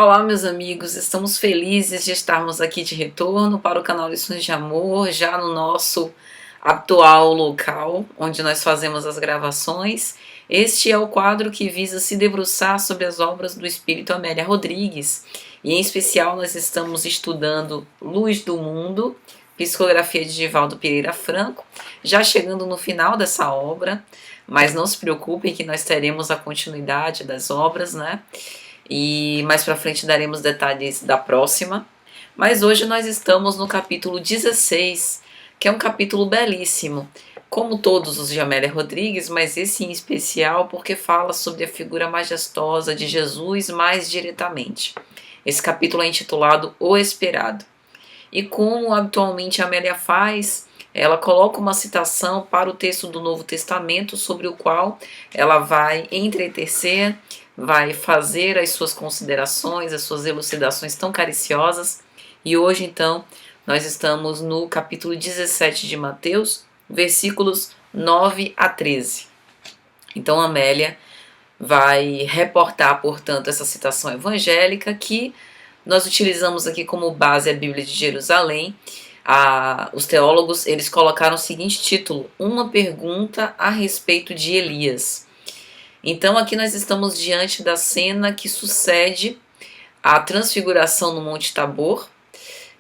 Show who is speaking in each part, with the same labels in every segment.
Speaker 1: Olá, meus amigos, estamos felizes de estarmos aqui de retorno para o canal Lições de Amor, já no nosso atual local, onde nós fazemos as gravações. Este é o quadro que visa se debruçar sobre as obras do Espírito Amélia Rodrigues, e em especial nós estamos estudando Luz do Mundo, psicografia de Divaldo Pereira Franco, já chegando no final dessa obra, mas não se preocupem que nós teremos a continuidade das obras, né? E mais para frente daremos detalhes da próxima. Mas hoje nós estamos no capítulo 16, que é um capítulo belíssimo, como todos os de Amélia Rodrigues, mas esse em especial porque fala sobre a figura majestosa de Jesus mais diretamente. Esse capítulo é intitulado O Esperado. E como habitualmente a Amélia faz, ela coloca uma citação para o texto do Novo Testamento, sobre o qual ela vai entretecer, vai fazer as suas considerações, as suas elucidações tão cariciosas. E hoje, então, nós estamos no capítulo 17 de Mateus, versículos 9 a 13. Então, Amélia vai reportar, portanto, essa citação evangélica que nós utilizamos aqui como base a Bíblia de Jerusalém. Os teólogos eles colocaram o seguinte título: Uma pergunta a respeito de Elias. Então aqui nós estamos diante da cena que sucede à transfiguração no Monte Tabor,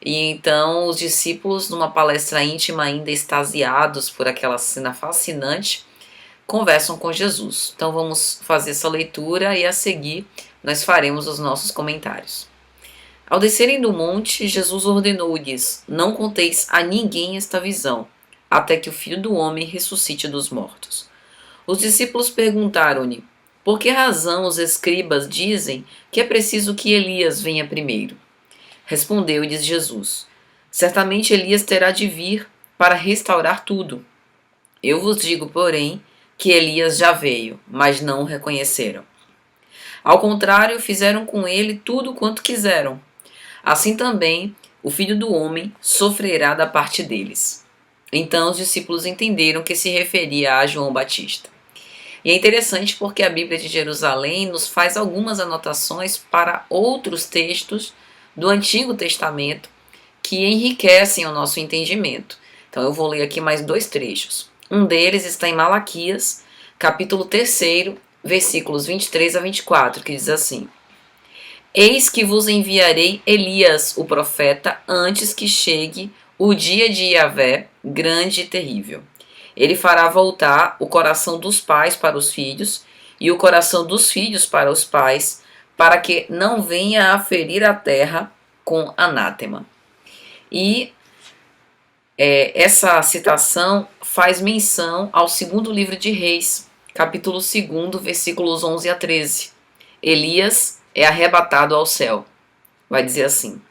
Speaker 1: e então os discípulos, numa palestra íntima, ainda extasiados por aquela cena fascinante, conversam com Jesus. Então vamos fazer essa leitura e a seguir nós faremos os nossos comentários. Ao descerem do monte, Jesus ordenou-lhes: Não conteis a ninguém esta visão, até que o Filho do Homem ressuscite dos mortos. Os discípulos perguntaram-lhe: Por que razão os escribas dizem que é preciso que Elias venha primeiro? Respondeu-lhes Jesus: Certamente Elias terá de vir para restaurar tudo. Eu vos digo, porém, que Elias já veio, mas não o reconheceram. Ao contrário, fizeram com ele tudo quanto quiseram. Assim também o Filho do Homem sofrerá da parte deles. Então os discípulos entenderam que se referia a João Batista. E é interessante porque a Bíblia de Jerusalém nos faz algumas anotações para outros textos do Antigo Testamento que enriquecem o nosso entendimento. Então eu vou ler aqui mais dois trechos. Um deles está em Malaquias, capítulo 3, versículos 23 a 24, que diz assim: Eis que vos enviarei Elias, o profeta, antes que chegue o dia de Yahvé, grande e terrível. Ele fará voltar o coração dos pais para os filhos e o coração dos filhos para os pais, para que não venha a ferir a terra com anátema. E essa citação faz menção ao segundo livro de Reis, capítulo 2, versículos 11 a 13. Elias é arrebatado ao céu. Vai dizer assim: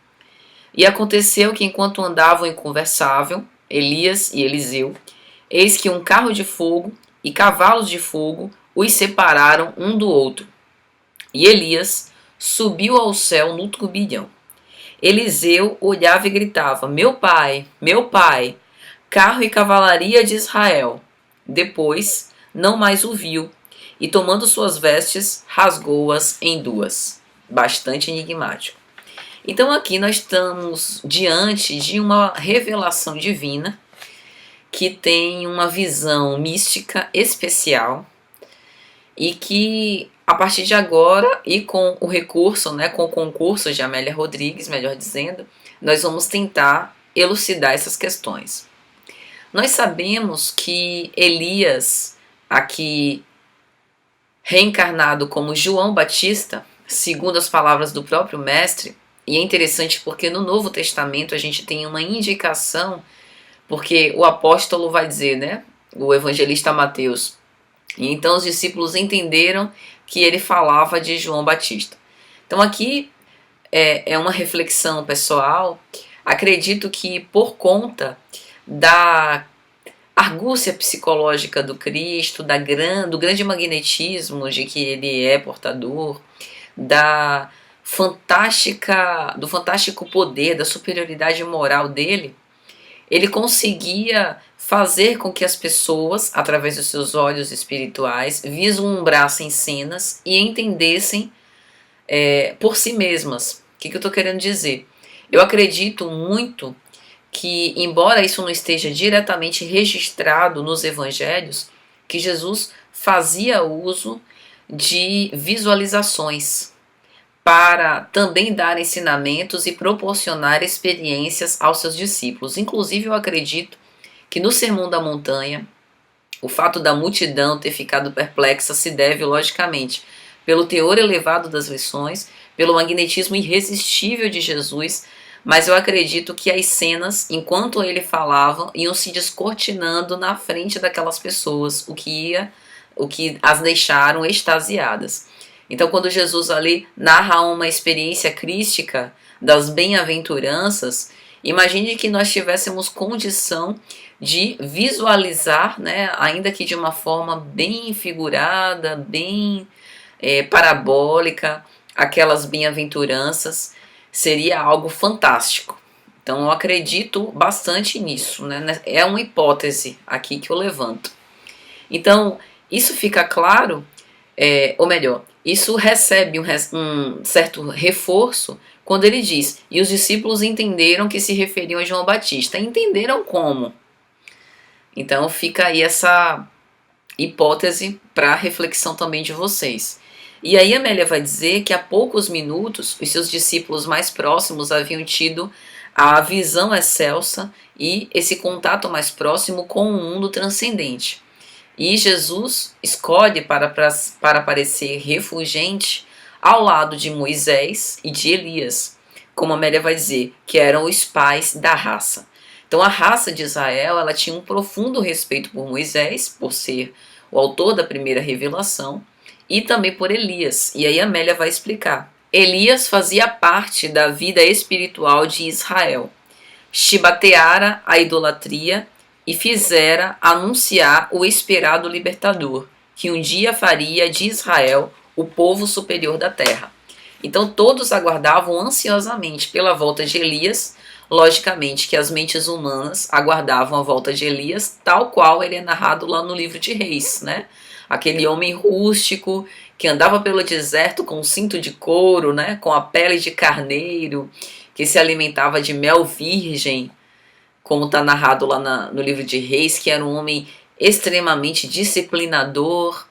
Speaker 1: E aconteceu que enquanto andavam e conversavam, Elias e Eliseu, eis que um carro de fogo e cavalos de fogo os separaram um do outro. E Elias subiu ao céu no turbilhão. Eliseu olhava e gritava: meu pai, carro e cavalaria de Israel. Depois, não mais o viu, e tomando suas vestes, rasgou-as em duas. Bastante enigmático. Então aqui nós estamos diante de uma revelação divina que tem uma visão mística especial e que a partir de agora e com o recurso, com o concurso de Amélia Rodrigues, melhor dizendo, nós vamos tentar elucidar essas questões. Nós sabemos que Elias, aqui reencarnado como João Batista, segundo as palavras do próprio mestre, e é interessante porque no Novo Testamento a gente tem uma indicação, porque o apóstolo vai dizer, o evangelista Mateus, e então os discípulos entenderam que ele falava de João Batista. Então aqui é uma reflexão pessoal. Acredito que por conta da argúcia psicológica do Cristo, do grande magnetismo de que ele é portador, do fantástico poder, da superioridade moral dele, ele conseguia fazer com que as pessoas, através dos seus olhos espirituais, vislumbrassem cenas e entendessem por si mesmas. O que eu estou querendo dizer? Eu acredito muito que, embora isso não esteja diretamente registrado nos evangelhos, que Jesus fazia uso de visualizações para também dar ensinamentos e proporcionar experiências aos seus discípulos. Inclusive, eu acredito que no Sermão da Montanha, o fato da multidão ter ficado perplexa se deve, logicamente, pelo teor elevado das lições, pelo magnetismo irresistível de Jesus, mas eu acredito que as cenas, enquanto ele falava, iam se descortinando na frente daquelas pessoas, o que as deixaram extasiadas. Então, quando Jesus ali narra uma experiência crística das bem-aventuranças, imagine que nós tivéssemos condição de visualizar, né, ainda que de uma forma bem figurada, bem parabólica, aquelas bem-aventuranças, seria algo fantástico. Então eu acredito bastante nisso, né? É uma hipótese aqui que eu levanto. Então isso fica claro, ou melhor, isso recebe um certo reforço quando ele diz: e os discípulos entenderam que se referiam a João Batista. Entenderam como? Então fica aí essa hipótese para reflexão também de vocês. E aí Amélia vai dizer que há poucos minutos os seus discípulos mais próximos haviam tido a visão excelsa e esse contato mais próximo com o mundo transcendente. E Jesus escolhe para parecer refulgente ao lado de Moisés e de Elias, como Amélia vai dizer, que eram os pais da raça. Então a raça de Israel, ela tinha um profundo respeito por Moisés, por ser o autor da primeira revelação, e também por Elias. E aí Amélia vai explicar. Elias fazia parte da vida espiritual de Israel. Chibateara a idolatria e fizera anunciar o esperado libertador, que um dia faria de Israel o povo superior da terra. Então todos aguardavam ansiosamente pela volta de Elias. Logicamente que as mentes humanas aguardavam a volta de Elias, tal qual ele é narrado lá no livro de Reis, né? Aquele homem rústico que andava pelo deserto com um cinto de couro, né? Com a pele de carneiro, que se alimentava de mel virgem, como está narrado lá no livro de Reis, que era um homem extremamente disciplinador,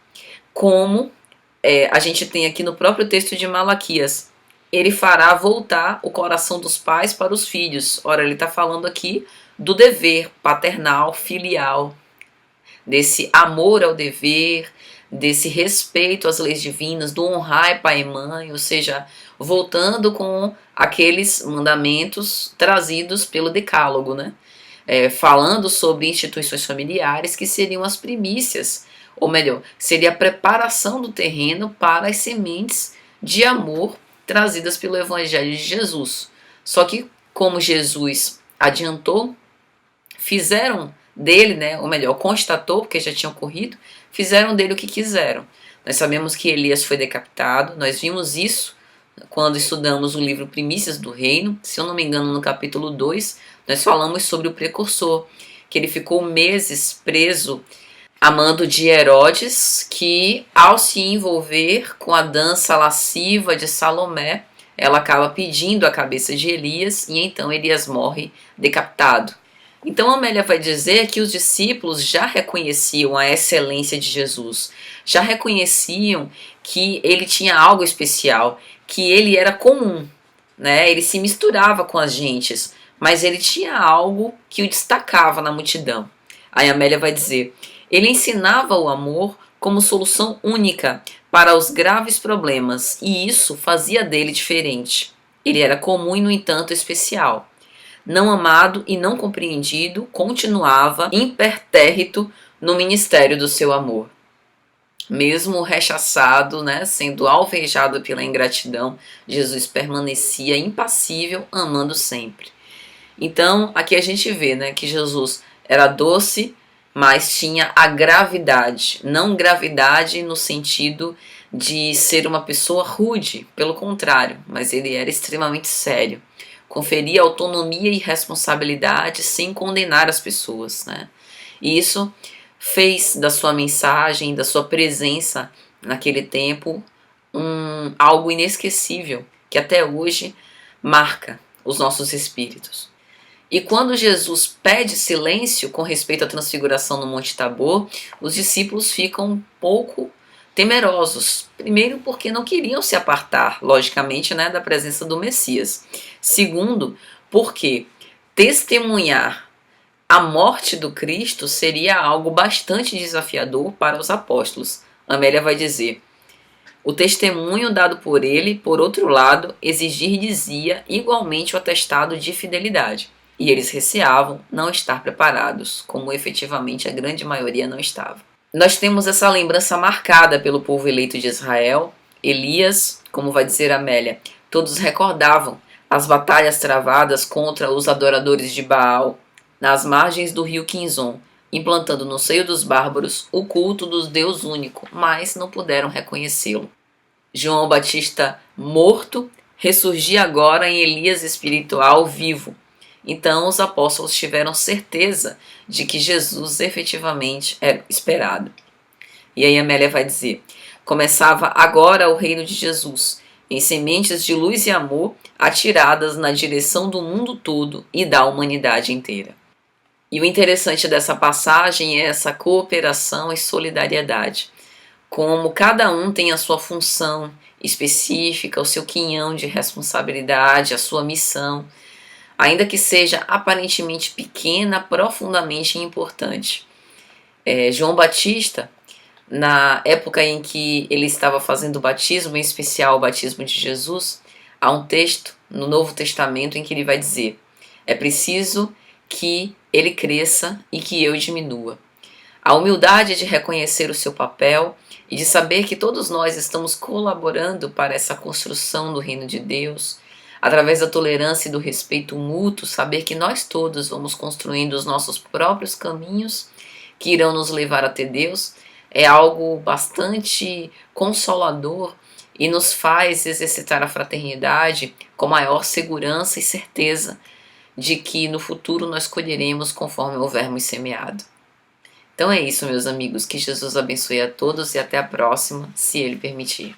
Speaker 1: como a gente tem aqui no próprio texto de Malaquias. Ele fará voltar o coração dos pais para os filhos. Ora, ele está falando aqui do dever paternal, filial, desse amor ao dever, desse respeito às leis divinas, do honrar pai e mãe, ou seja, voltando com aqueles mandamentos trazidos pelo decálogo, né? Falando sobre instituições familiares que seriam as primícias, ou melhor, seria a preparação do terreno para as sementes de amor trazidas pelo Evangelho de Jesus. Só que, como Jesus adiantou, fizeram dele, né, ou melhor, constatou, porque já tinha ocorrido, fizeram dele o que quiseram. Nós sabemos que Elias foi decapitado, nós vimos isso quando estudamos o livro Primícias do Reino, se eu não me engano no capítulo 2, nós falamos sobre o precursor, que ele ficou meses preso a mando de Herodes, que ao se envolver com a dança lasciva de Salomé, ela acaba pedindo a cabeça de Elias e então Elias morre decapitado. Então Amélia vai dizer que os discípulos já reconheciam a excelência de Jesus, já reconheciam que ele tinha algo especial, que ele era comum, né? Ele se misturava com as gentes, mas ele tinha algo que o destacava na multidão. Aí Amélia vai dizer: ele ensinava o amor como solução única para os graves problemas, e isso fazia dele diferente. Ele era comum e, no entanto, especial. Não amado e não compreendido, continuava impertérrito no ministério do seu amor. Mesmo rechaçado, né, sendo alvejado pela ingratidão, Jesus permanecia impassível, amando sempre. Então, aqui a gente vê, né, que Jesus era doce, mas tinha a gravidade. Não gravidade no sentido de ser uma pessoa rude, pelo contrário, mas ele era extremamente sério. Conferia autonomia e responsabilidade sem condenar as pessoas, né? E isso fez da sua mensagem, da sua presença naquele tempo, algo inesquecível que até hoje marca os nossos espíritos. E quando Jesus pede silêncio com respeito à transfiguração no Monte Tabor, os discípulos ficam um pouco temerosos. Primeiro, porque não queriam se apartar, logicamente, né, da presença do Messias. Segundo, porque testemunhar a morte do Cristo seria algo bastante desafiador para os apóstolos. Amélia vai dizer: o testemunho dado por ele, por outro lado, exigir-lhes-ia igualmente o atestado de fidelidade. E eles receavam não estar preparados, como efetivamente a grande maioria não estava. Nós temos essa lembrança marcada pelo povo eleito de Israel. Elias, como vai dizer Amélia, todos recordavam as batalhas travadas contra os adoradores de Baal nas margens do rio Quinzon, implantando no seio dos bárbaros o culto do Deus único, mas não puderam reconhecê-lo. João Batista morto ressurgia agora em Elias espiritual vivo. Então os apóstolos tiveram certeza de que Jesus efetivamente era esperado. E aí Amélia vai dizer: começava agora o reino de Jesus, em sementes de luz e amor atiradas na direção do mundo todo e da humanidade inteira. E o interessante dessa passagem é essa cooperação e solidariedade. Como cada um tem a sua função específica, o seu quinhão de responsabilidade, a sua missão, ainda que seja aparentemente pequena, profundamente importante. João Batista, na época em que ele estava fazendo o batismo, em especial o batismo de Jesus, há um texto no Novo Testamento em que ele vai dizer: é preciso que ele cresça e que eu diminua. A humildade de reconhecer o seu papel e de saber que todos nós estamos colaborando para essa construção do reino de Deus, através da tolerância e do respeito mútuo, saber que nós todos vamos construindo os nossos próprios caminhos que irão nos levar até Deus, é algo bastante consolador e nos faz exercitar a fraternidade com maior segurança e certeza de que no futuro nós colheremos conforme houvermos semeado. Então é isso, meus amigos, que Jesus abençoe a todos e até a próxima, se Ele permitir.